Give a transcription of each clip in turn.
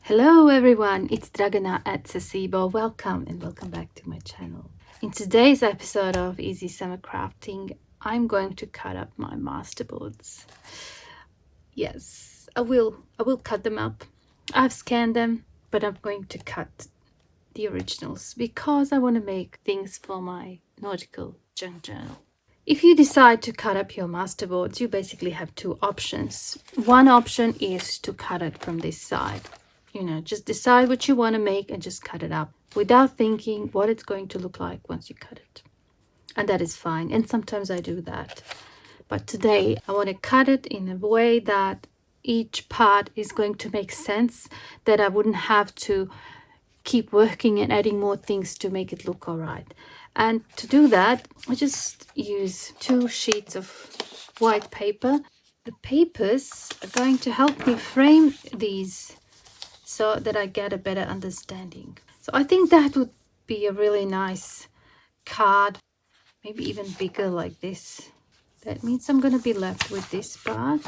Hello everyone, it's Dragana at Saacibo. Welcome and welcome back to my channel. In today's episode of Easy Summer Crafting, I'm going to cut up my masterboards. Yes, I will cut them up. I've scanned them, but I'm going to cut the originals because I want to make things for my nautical junk journal. If you decide to cut up your masterboards, you basically have two options. One option is to cut it from this side. Just decide what you want to make and just cut it up without thinking what it's going to look like once you cut it. And that is fine. And sometimes I do that. But today I want to cut it in a way that each part is going to make sense, that I wouldn't have to keep working and adding more things to make it look all right. And to do that, I just use 2 sheets of white paper. The papers are going to help me frame these so that I get a better understanding. So I think that would be a really nice card, maybe even bigger like this. That means I'm going to be left with this part.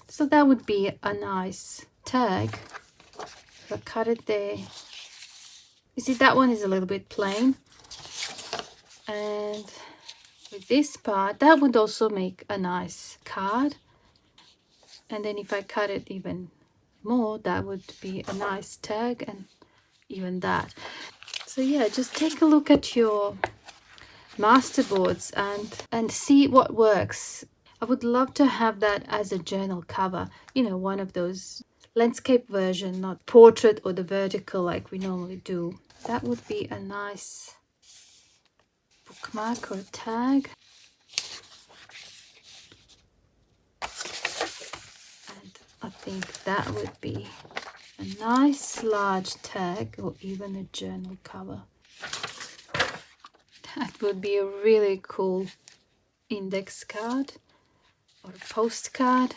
So that would be a nice tag. If I cut it there. You see, that one is a little bit plain. And with this part, that would also make a nice card. And then if I cut it even more, that would be a nice tag, and even that. So yeah, just take a look at your masterboards and see what works. I would love to have that as a journal cover. One of those landscape version, not portrait or the vertical like we normally do. That would be a nice bookmark or a tag. I think that would be a nice large tag or even a journal cover. That would be a really cool index card or a postcard.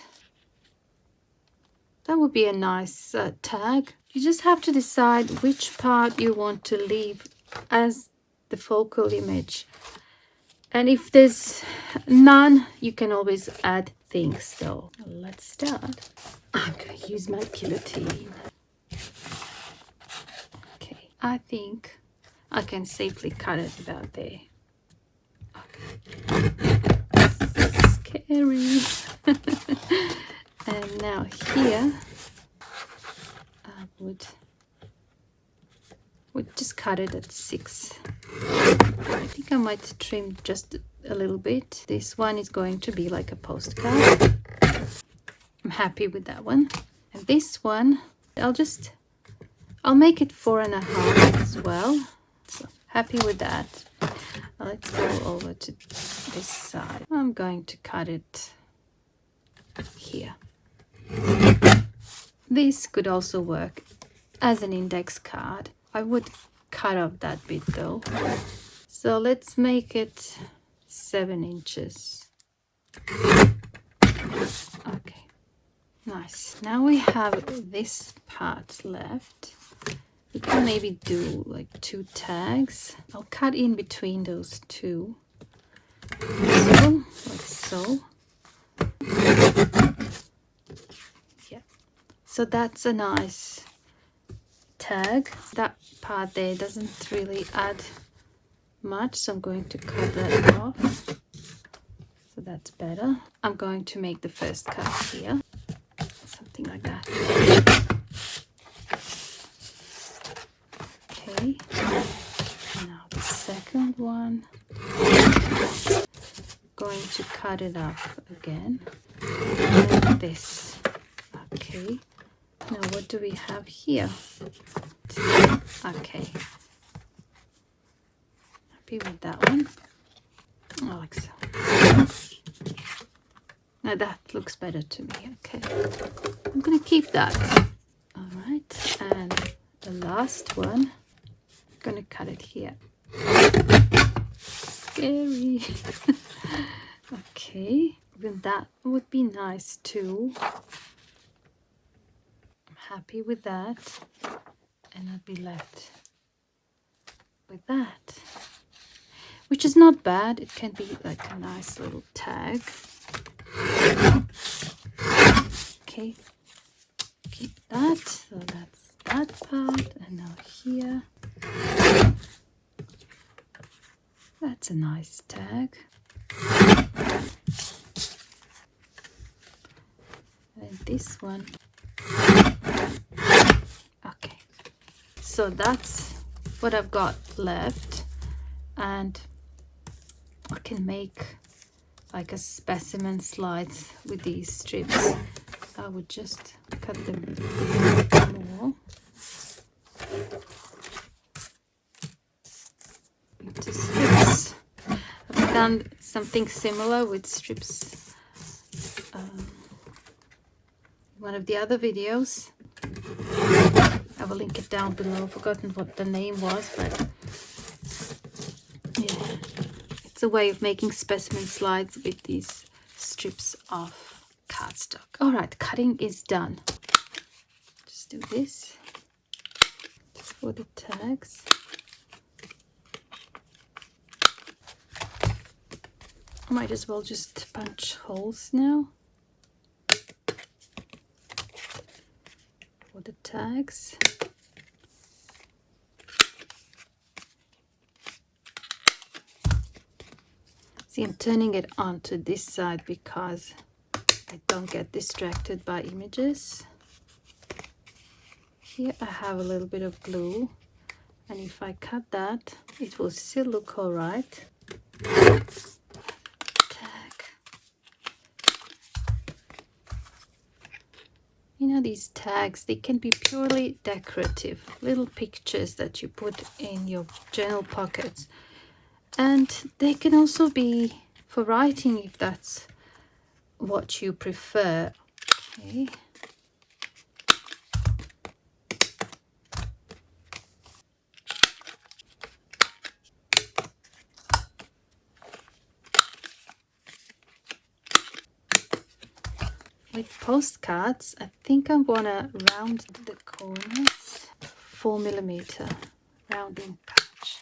That would be a nice tag. You just have to decide which part you want to leave as the focal image. And if there's none, you can always add things. So let's start. I'm going to use my guillotine. Okay, I think I can safely cut it about there. Okay. Scary. And now here, I would just cut it at 6. I think I might trim just a little bit. This one is going to be like a postcard. I'm happy with that one. And this one, I'll make it 4.5 as well. So happy with that. Let's go over to this side. I'm going to cut it here. This could also work as an index card. I would cut off that bit though. So let's make it 7 inches. Okay, nice. Now we have this part left. We can maybe do like 2 tags. I'll cut in between those 2. So, like so. Yeah. So that's a nice tag. That part there doesn't really add much, so I'm going to cut that off. So that's better. I'm going to make the first cut here. Something like that. Okay. Now the second one. Going to cut it up again. Like this. Okay. Now what do we have here? Okay. Happy with that one. Like so. Now that looks better to me. Okay. I'm gonna keep that. Alright. And the last one, I'm gonna cut it here. Scary. Okay. Even that would be nice too. Happy with that, and I'll be left with that, which is not bad. It can be like a nice little tag. Okay, that. So that's that part. And now here. That's a nice tag. And this one. Okay. So that's what I've got left. And I can make like a specimen slides with these strips. I would just cut them more into strips. I've done something similar with strips one of the other videos. I will link it down below. I've forgotten what the name was, but yeah, it's a way of making specimen slides with these strips of cardstock. All right, cutting is done. Just do this for the tags. I might as well just punch holes now for the tags. See, I'm turning it onto this side because I don't get distracted by images. Here I have a little bit of glue, and if I cut that, it will still look all right. Tag. You know, these tags, they can be purely decorative, little pictures that you put in your journal pockets. And they can also be for writing if that's what you prefer. Okay. With postcards, I think I want to round the corners. 4mm rounding pouch.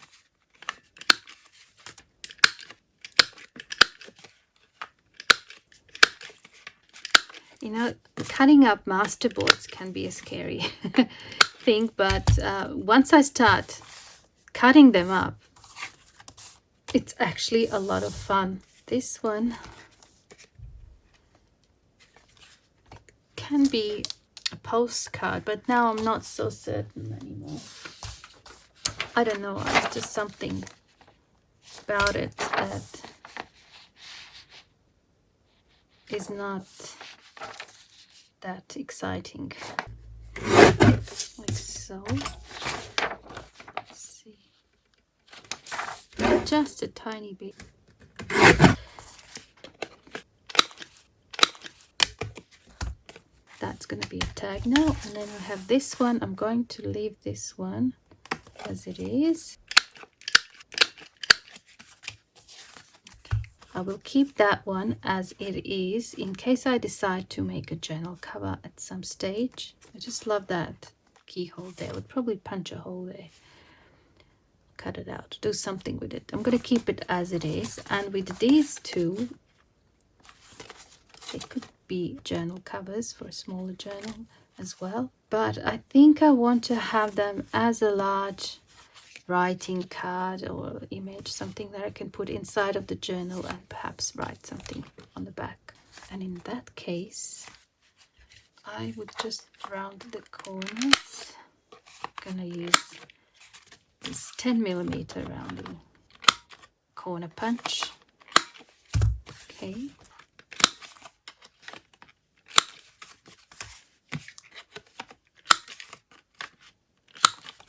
You know, cutting up masterboards can be a scary thing, but once I start cutting them up, it's actually a lot of fun. This one can be a postcard, but now I'm not so certain anymore. I don't know, it's just something about it that is not that exciting. Like so. Let's see. Just a tiny bit. That's going to be a tag now, and then I have this one. I'm going to leave this one as it is. I will keep that one as it is in case I decide to make a journal cover at some stage. I just love that keyhole there. I would probably punch a hole there, cut it out, do something with it. I'm going to keep it as it is, and with these two, they could be journal covers for a smaller journal as well, but I think I want to have them as a large writing card or image, something that I can put inside of the journal and perhaps write something on the back. And in that case, I would just round the corners. I'm gonna use this 10mm rounding corner punch. Okay.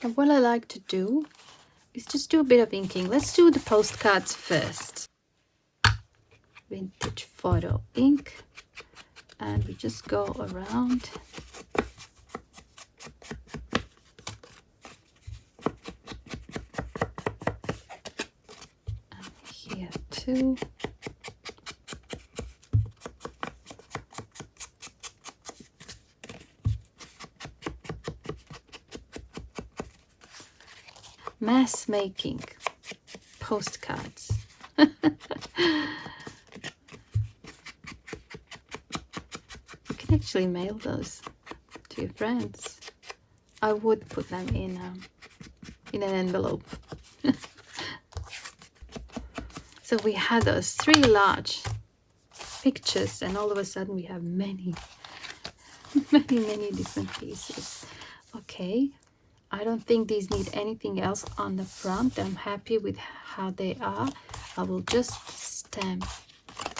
And what I like to do is just do a bit of inking. Let's do the postcards first. Vintage photo ink, and we just go around. And here too. Mass making postcards. You can actually mail those to your friends. I would put them in an envelope. So we had those 3 large pictures, and all of a sudden we have many different pieces. Okay, I don't think these need anything else on the front. I'm happy with how they are. I will just stamp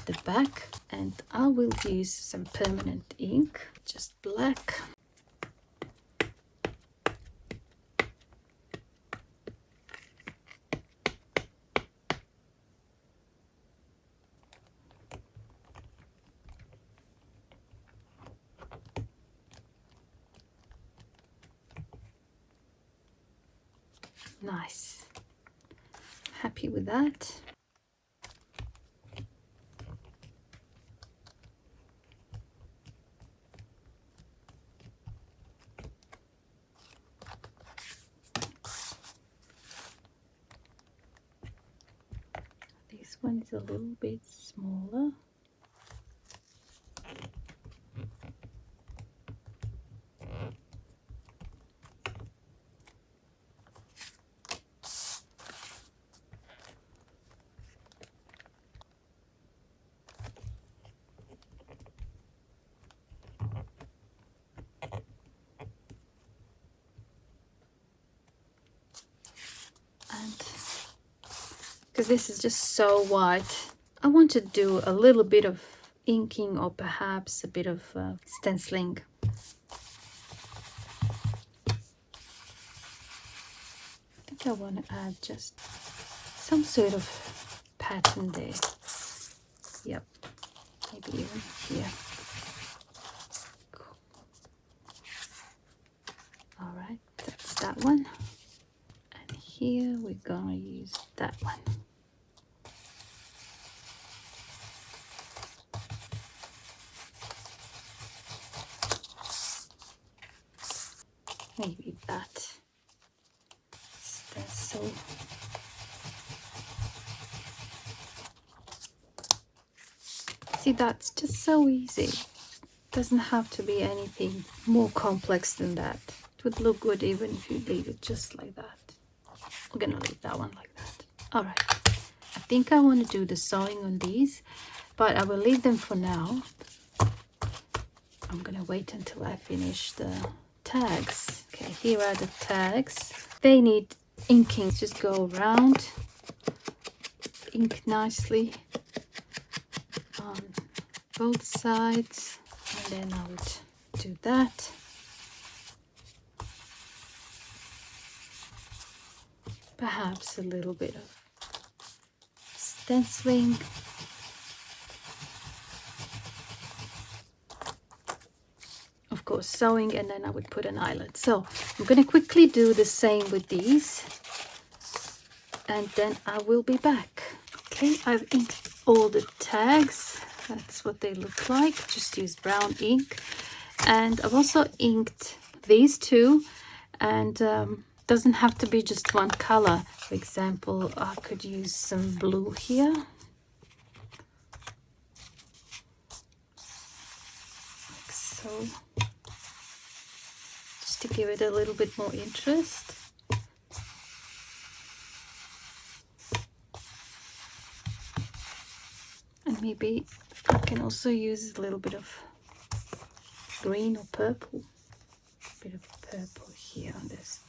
the back, and I will use some permanent ink, just black. Nice. Happy with that. This one is a little bit smaller. Because this is just so white, I want to do a little bit of inking, or perhaps a bit of stenciling. I think I want to add just some sort of pattern there. Yep, maybe even here. Cool. All right, that's that one. And here we're gonna use that one. Maybe that stencil. See, that's just so easy. Doesn't have to be anything more complex than that. It would look good even if you leave it just like that. I'm gonna leave that one like that. All right, I think I want to do the sewing on these, but I will leave them for now. I'm gonna wait until I finish the tags. Okay, here are the tags. They need inking. Just go around, ink nicely on both sides, and then I would do that. Perhaps a little bit of stenciling. Of course, sewing, and then I would put an eyelet. So I'm going to quickly do the same with these, and then I will be back. Okay, I've inked all the tags. That's what they look like. Just use brown ink. And I've also inked these two, and doesn't have to be just one color. For example, I could use some blue here. Like so. Just to give it a little bit more interest. And maybe I can also use a little bit of green or purple. A bit of purple here on this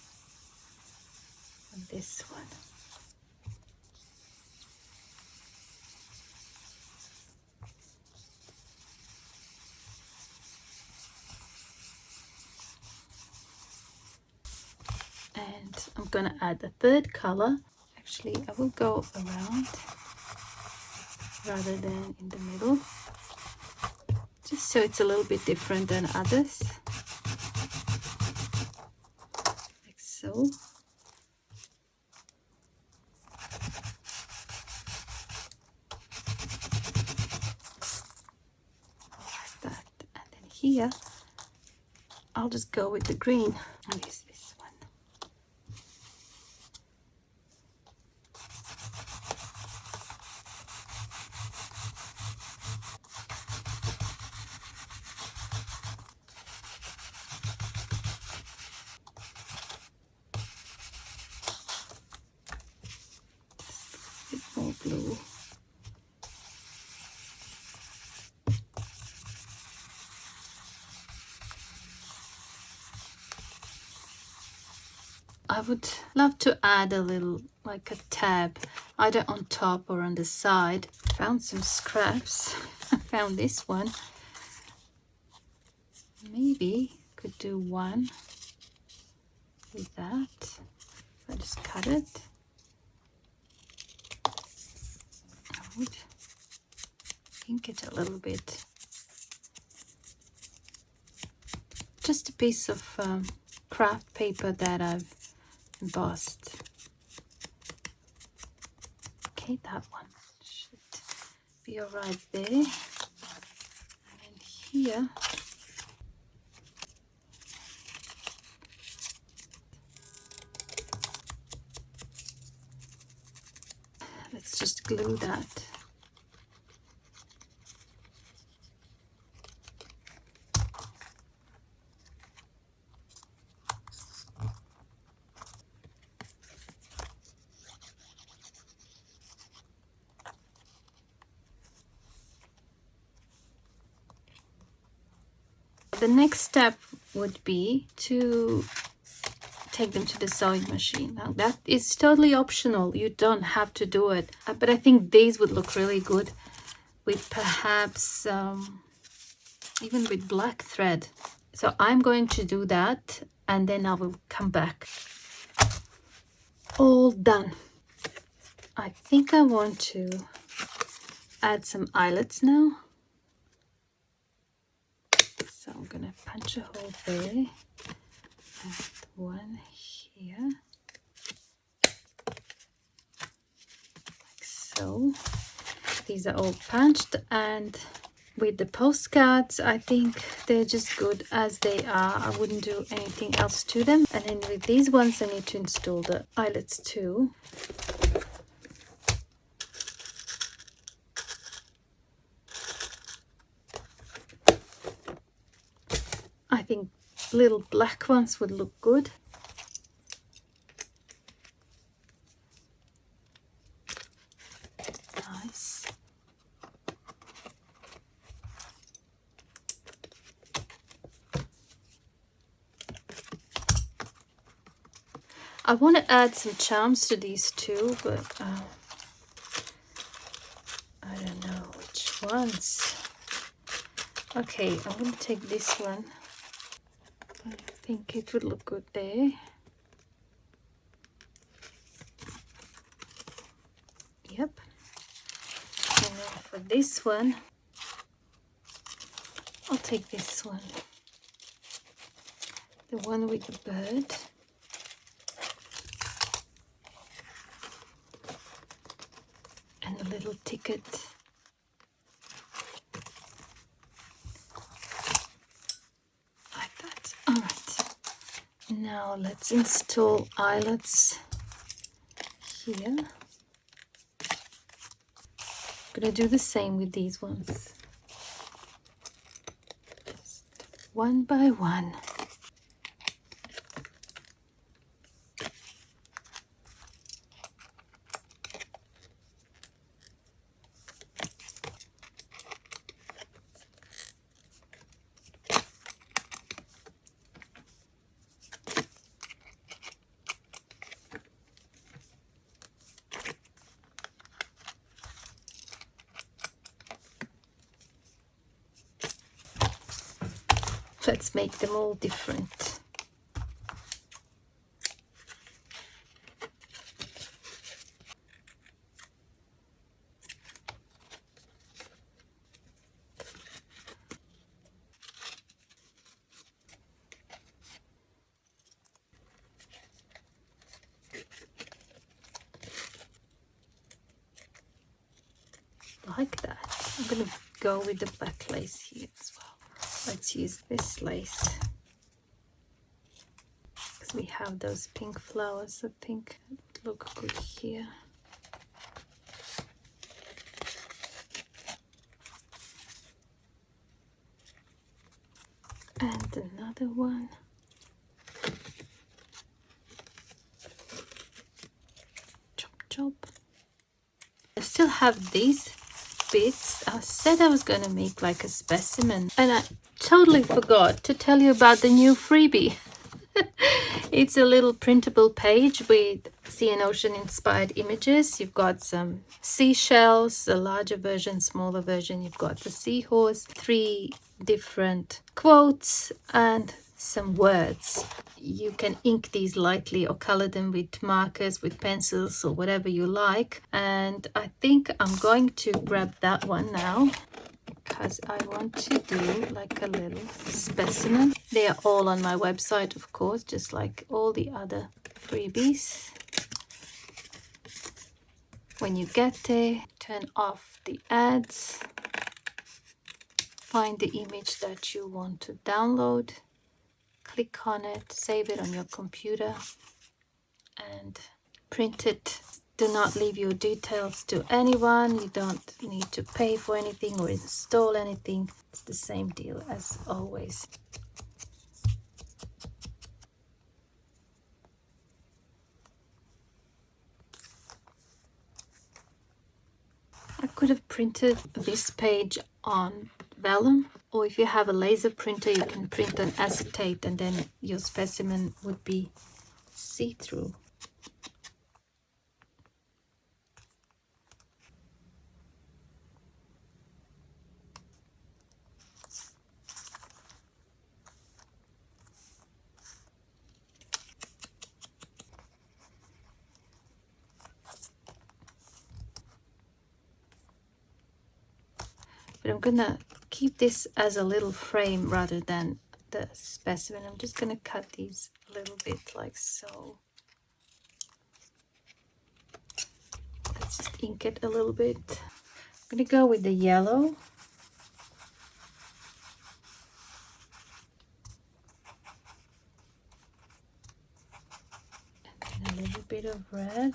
one. And I'm gonna add a third color. Actually, I will go around rather than in the middle, just so it's a little bit different than others, like so. Like that. And then here I'll just go with the green and use this one. glue. I would love to add a little, like a tab, either on top or on the side. Found some scraps. I found this one. Maybe could do one with that. I just cut it. I would ink it a little bit. Just a piece of craft paper that I've embossed. Okay, that one should be all right there. And then here, let's just glue that. The next step would be to take them to the sewing machine. Now that is totally optional. You don't have to do it. But I think these would look really good with perhaps even with black thread. So I'm going to do that and then I will come back. All done. I think I want to add some eyelets now. So I'm gonna punch a hole there and one here, like so. These are all punched, and with the postcards, I think they're just good as they are. I wouldn't do anything else to them. And then with these ones, I need to install the eyelets too. I think little black ones would look good. Nice. I want to add some charms to these too, but I don't know which ones. Okay, I'm going to take this one. I think it would look good there. Yep. And then for this one, I'll take this one. The one with the bird. And a little ticket. Like that. All right. Now let's install eyelets here. I'm gonna do the same with these ones. Just one by one. Let's make them all different. Like that. I'm gonna go with the black lace here as well. Let's use this lace because we have those pink flowers. I think it would look good here. And another one. Chop chop. I still have these bits. I said I was going to make like a specimen, and I totally forgot to tell you about the new freebie. It's a little printable page with sea and ocean inspired images. You've got some seashells, a larger version, smaller version. You've got the seahorse, 3 different quotes, and some words. You can ink these lightly or color them with markers, with pencils, or whatever you like. And I think I'm going to grab that one now, because I want to do like a little specimen. They are all on my website, of course, just like all the other freebies. When you get there, turn off the ads, find the image that you want to download, click on it, save it on your computer, and print it. Do not leave your details to anyone. You don't need to pay for anything or install anything. It's the same deal as always. I could have printed this page on vellum, or if you have a laser printer, you can print on acetate and then your specimen would be see-through. But I'm gonna keep this as a little frame rather than the specimen. I'm just gonna cut these a little bit like so. Let's just ink it a little bit. I'm gonna go with the yellow. And then a little bit of red.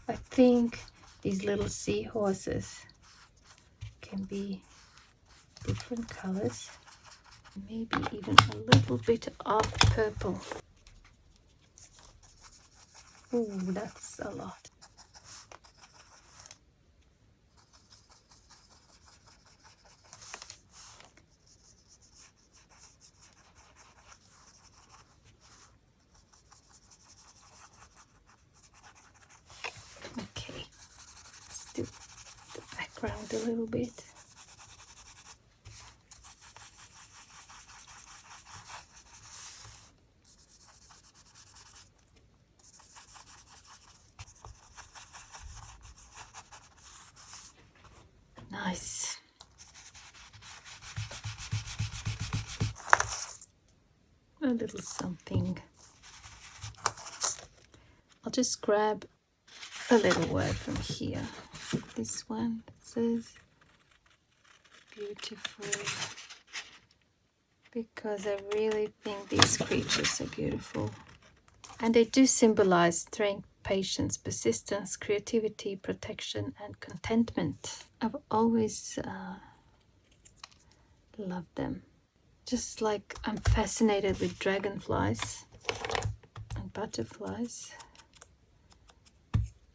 I think these little seahorses can be different colors, maybe even a little bit of purple. Ooh, that's a lot. Okay, let's do the background a little bit. Nice. A little something. I'll just grab a little word from here. This one says beautiful, because I really think these creatures are beautiful. And they do symbolize strength, patience, persistence, creativity, protection, and contentment. I've always loved them. Just like I'm fascinated with dragonflies and butterflies.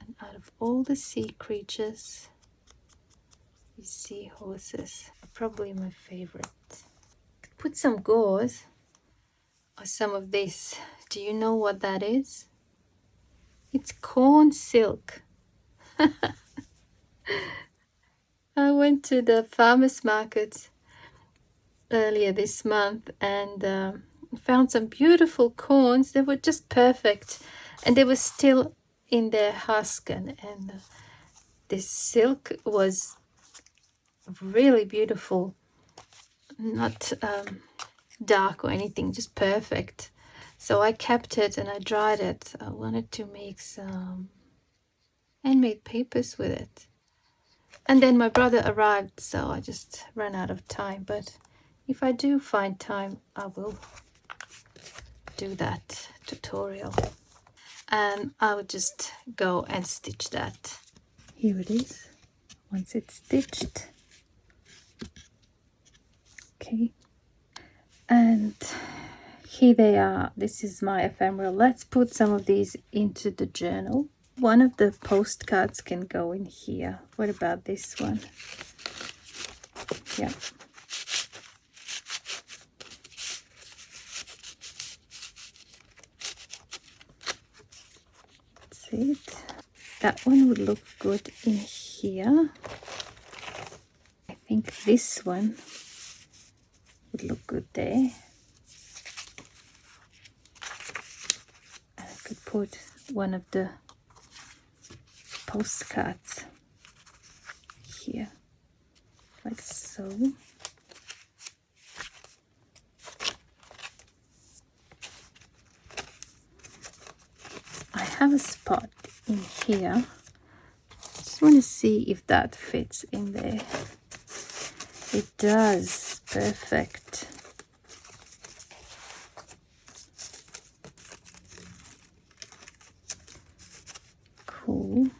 And out of all the sea creatures, these seahorses are probably my favorite. Put some gauze or some of this. Do you know what that is? It's corn silk. I went to the farmers market earlier this month and found some beautiful corns. They were just perfect, and they were still in their husk, and this silk was really beautiful, not dark or anything, just perfect. So I kept it and I dried it. I wanted to make some handmade papers with it. And then my brother arrived, so I just ran out of time. But if I do find time, I will do that tutorial. And I would just go and stitch that. Here it is, once it's stitched. Okay. And here they are. This is my ephemeral. Let's put some of these into the journal. One of the postcards can go in here. What about this one? Yeah. That's it. That one would look good in here. I think this one would look good there. And I could put one of the postcards here, like so. I have a spot in here. Just want to see if that fits in there. It does. Perfect. Cool.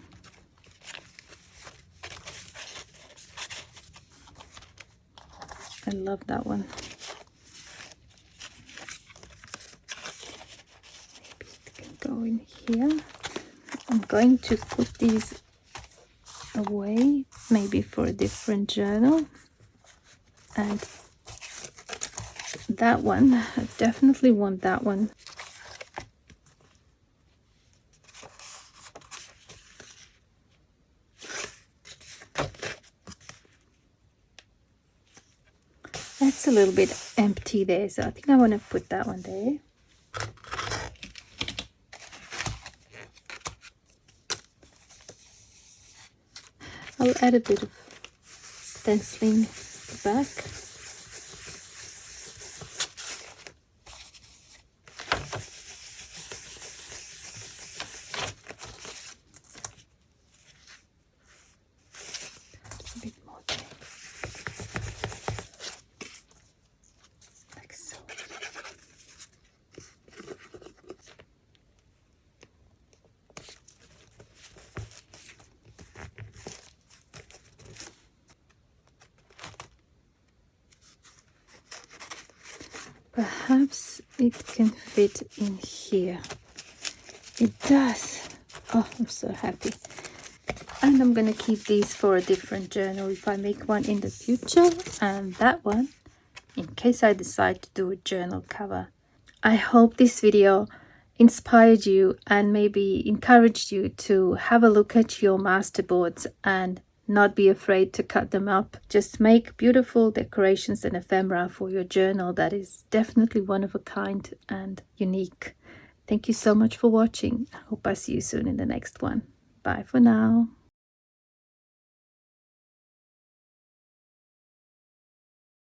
I love that one. Maybe it can go in here. I'm going to put these away, maybe for a different journal. And that one, I definitely want that one. That's a little bit empty there, so I think I want to put that one there. I'll add a bit of stenciling at the back. A bit more there. Like so. Perhaps it can fit in here. It does. Oh, I'm so happy. And I'm gonna keep these for a different journal if I make one in the future, and that one in case I decide to do a journal cover. I hope this video inspired you and maybe encouraged you to have a look at your masterboards and not be afraid to cut them up. Just make beautiful decorations and ephemera for your journal that is definitely one of a kind and unique. Thank you so much for watching. I hope I see you soon in the next one. Bye for now.